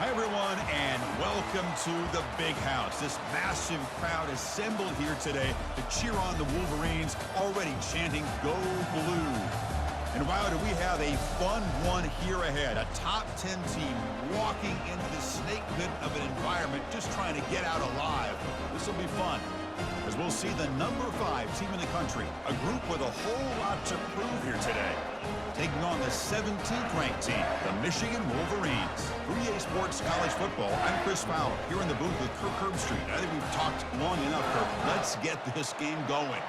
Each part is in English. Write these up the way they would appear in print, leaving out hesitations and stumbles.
Hi, everyone, and welcome to the Big House. This massive crowd assembled here today to cheer on the Wolverines, already chanting, "Go Blue." And wow, do we have a fun one here ahead. A top 10 team walking into the snake pit of an environment just trying to get out alive. This will be fun, as we'll see the number 5 team in the country, a group with a whole lot to prove here today, taking on the 17th ranked team, the Michigan Wolverines. For EA Sports College Football, I'm Chris Fowler, here in the booth with Kirk Herbstreit. I think we've talked long enough, Kirk. Let's get this game going.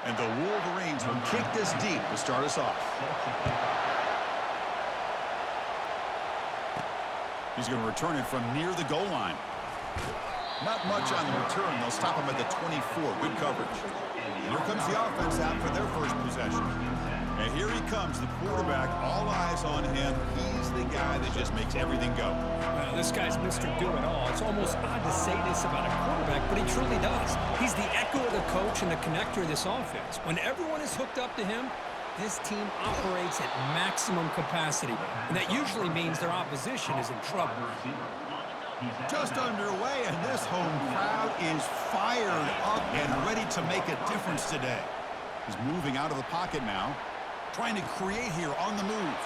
And the Wolverines will kick this deep to start us off. He's going to return it from near the goal line. Not much on the return. They'll stop him at the 24. Good coverage. And here comes the offense out for their first possession. And here he comes, the quarterback. All eyes on him. He's the guy that just makes everything go. Well, this guy's Mr. Do-It-All. It's almost odd to say this about a quarterback, but he truly does. He's the echo of the coach and the connector of this offense. When everyone is hooked up to him, this team operates at maximum capacity, and that usually means their opposition is in trouble. Just underway, and this home crowd is fired up and ready to make a difference today. He's moving out of the pocket now, trying to create here on the move.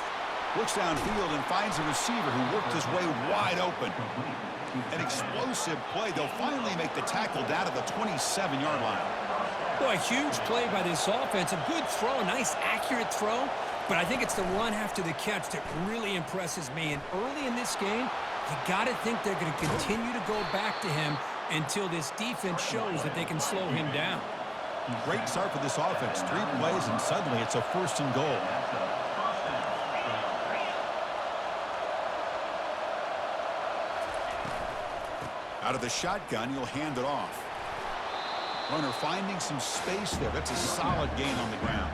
Looks downfield and finds a receiver who worked his way wide open. An explosive play. They'll finally make the tackle down to the 27-yard line. Boy, a huge play by this offense. A good throw, a nice accurate throw. But I think it's the run after the catch that really impresses me. And early in this game, you got to think they're going to continue to go back to him until this defense shows that they can slow him down. Great start for this offense. 3 plays, and suddenly it's a 1st and goal. Out of the shotgun, he'll hand it off. Runner finding some space there. That's a solid gain on the ground.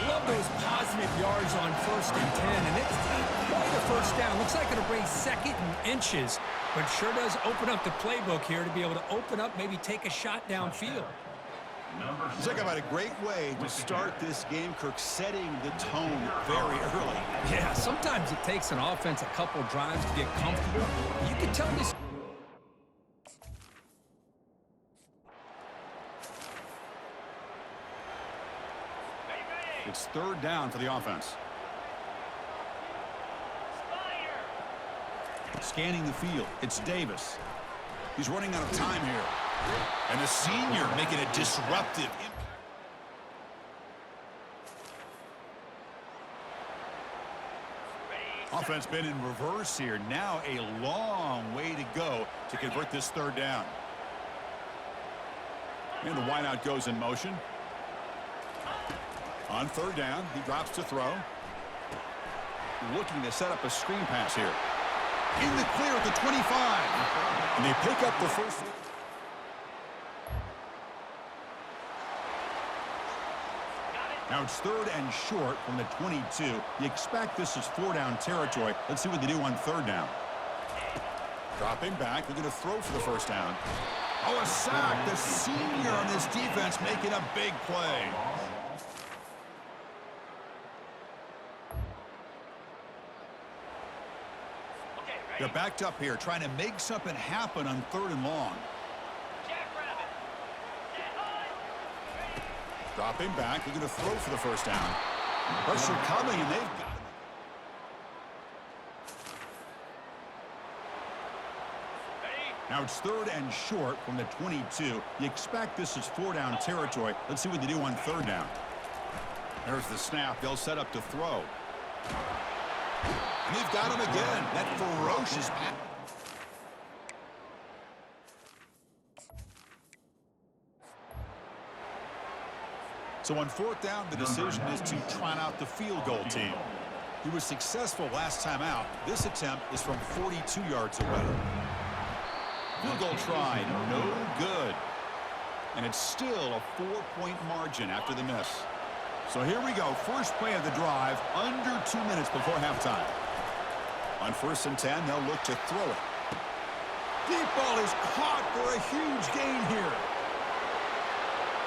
Love those positive yards on 1st and 10, and it's quite a first down. Looks like it'll bring 2nd and inches, but sure does open up the playbook here to be able to open up, maybe take a shot downfield. Talk about a great way to start this game, Kirk, setting the tone very early. Yeah, sometimes it takes an offense a couple drives to get comfortable. You can tell this. It's 3rd down for the offense. Scanning the field, it's Davis. He's running out of time here. And the senior making a disruptive impact. Offense been in reverse here. Now a long way to go to convert this 3rd down. And the wideout goes in motion. On 3rd down, he drops to throw. Looking to set up a screen pass here. In the clear at the 25. And they pick up the first. Now it's 3rd and short from the 22. You expect this is 4-down territory. Let's see what they do on 3rd down. Dropping back, looking to throw for the 1st down. Oh, a sack. The senior on this defense making a big play. They're backed up here, trying to make something happen on 3rd and long. Dropping back, looking to throw for the 1st down. Pressure coming, and they've got it. Now it's 3rd and short from the 22. You expect this is 4-down territory. Let's see what they do on 3rd down. There's the snap. They'll set up to throw. And they've got him again. That ferocious pass. So on 4th down, the decision is to try out the field goal team. He was successful last time out. This attempt is from 42 yards away. Field goal tried, no good. And it's still a 4-point margin after the miss. So here we go, first play of the drive, under 2 minutes before halftime. On 1st and 10, they'll look to throw it. Deep ball is caught for a huge gain here.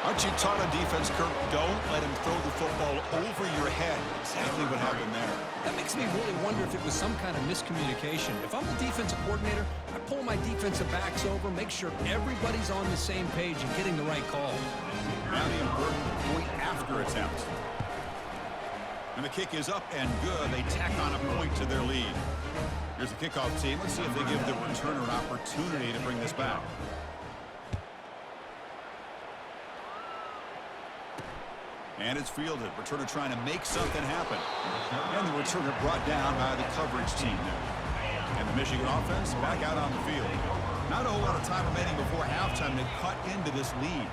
Aren't you taught on defense, Kirk? Don't let him throw the football over your head. Exactly what happened there. That makes me really wonder if it was some kind of miscommunication. If I'm the defensive coordinator, I pull my defensive backs over, make sure everybody's on the same page and getting the right call. Now the important point after attempt. And the kick is up and good. They tack on a point to their lead. Here's the kickoff team. Let's see if they give the returner an opportunity to bring this back. And it's fielded. Returner trying to make something happen. And the returner brought down by the coverage team there. And the Michigan offense back out on the field. Not a whole lot of time remaining before halftime to cut into this lead.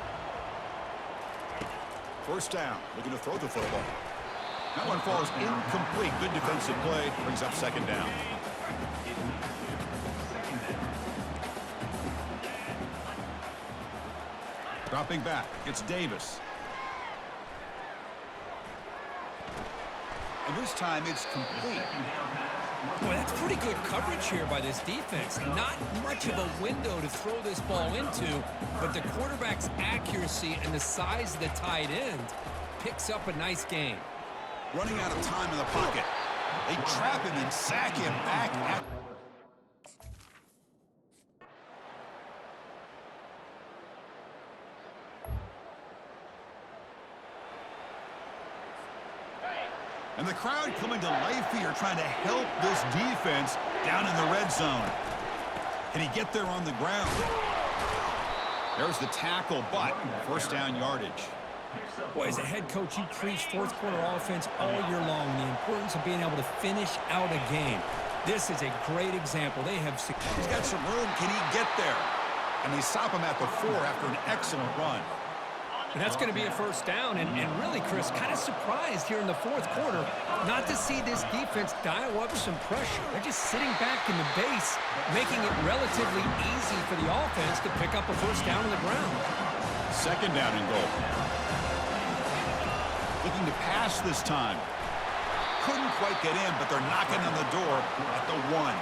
First down. Looking to throw the football. That one falls incomplete. Good defensive play. Brings up second down. Dropping back. It's Davis. And this time it's complete. Boy, that's pretty good coverage here by this defense. Not much of a window to throw this ball into, but the quarterback's accuracy and the size of the tight end picks up a nice gain. Running out of time in the pocket. They trap him and sack him back at... And the crowd coming to life here, trying to help this defense down in the red zone. Can he get there on the ground? There's the tackle, but first down yardage. Boy, as a head coach, you preach fourth quarter offense all year long. The importance of being able to finish out a game. This is a great example. They have... He's got some room. Can he get there? And they stop him at the 4 after an excellent run. And that's going to be a first down. And really, Chris, kind of surprised here in the fourth quarter not to see this defense dial up some pressure. They're just sitting back in the base, making it relatively easy for the offense to pick up a first down on the ground. Second down and goal. Looking to pass this time. Couldn't quite get in, but they're knocking on the door at the 1.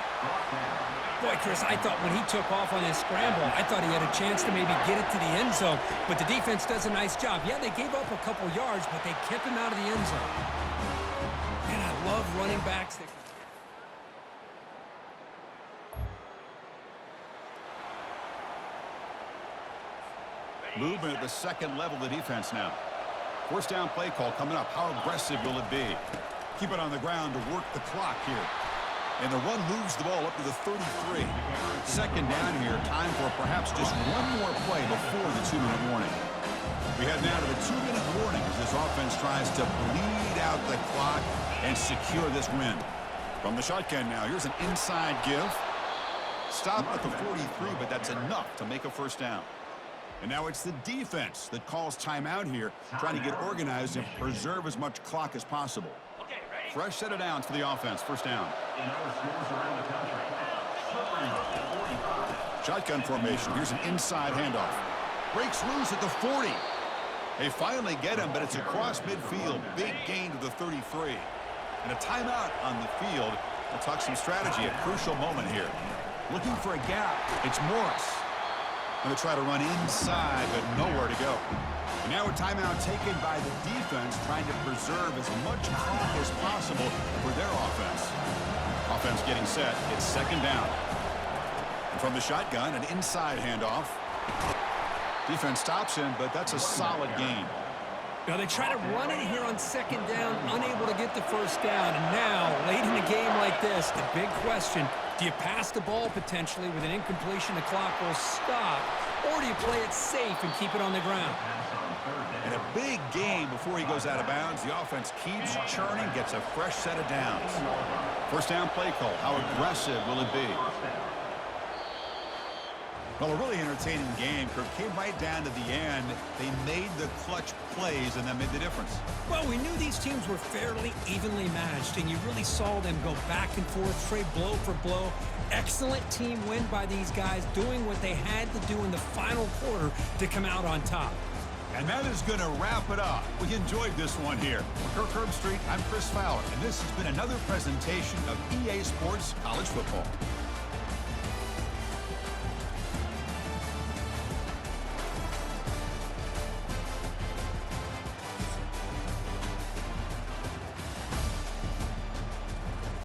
Boy, Chris, I thought when he took off on his scramble, I thought he had a chance to maybe get it to the end zone. But the defense does a nice job. Yeah, they gave up a couple yards, but they kept him out of the end zone. And I love running backs that... Movement at the second level of the defense now. First down play call coming up. How aggressive will it be? Keep it on the ground to work the clock here. And the run moves the ball up to the 33. Second down here. Time for perhaps just one more play before the 2-minute warning. We head now to the 2-minute warning as this offense tries to bleed out the clock and secure this win. From the shotgun now, here's an inside give. Stop at the 43, but that's enough to make a first down. And now it's the defense that calls timeout here, trying to get organized and preserve as much clock as possible. Fresh set of downs for the offense. First down. Shotgun formation. Here's an inside handoff. Breaks loose at the 40. They finally get him, but it's across midfield. Big gain to the 33. And a timeout on the field. We'll talk some strategy. A crucial moment here. Looking for a gap. It's Morris. Going to try to run inside, but nowhere to go. And now a timeout taken by the defense, trying to preserve as much clock as possible for their offense. Offense getting set. It's second down. And from the shotgun, an inside handoff. Defense stops him, but that's a solid gain. Now they try to run it here on second down, unable to get the first down. And now, late in a game like this, the big question, do you pass the ball potentially with an incompletion? The clock will stop. Or do you play it safe and keep it on the ground? And a big game before he goes out of bounds. The offense keeps churning, gets a fresh set of downs. First down play call. How aggressive will it be? Well, a really entertaining game. Kirk came right down to the end. They made the clutch plays, and that made the difference. Well, we knew these teams were fairly evenly matched, and you really saw them go back and forth, trade blow for blow. Excellent team win by these guys, doing what they had to do in the final quarter to come out on top. And that is going to wrap it up. We enjoyed this one here. For Kirk Herbstreit, I'm Chris Fowler, and this has been another presentation of EA Sports College Football.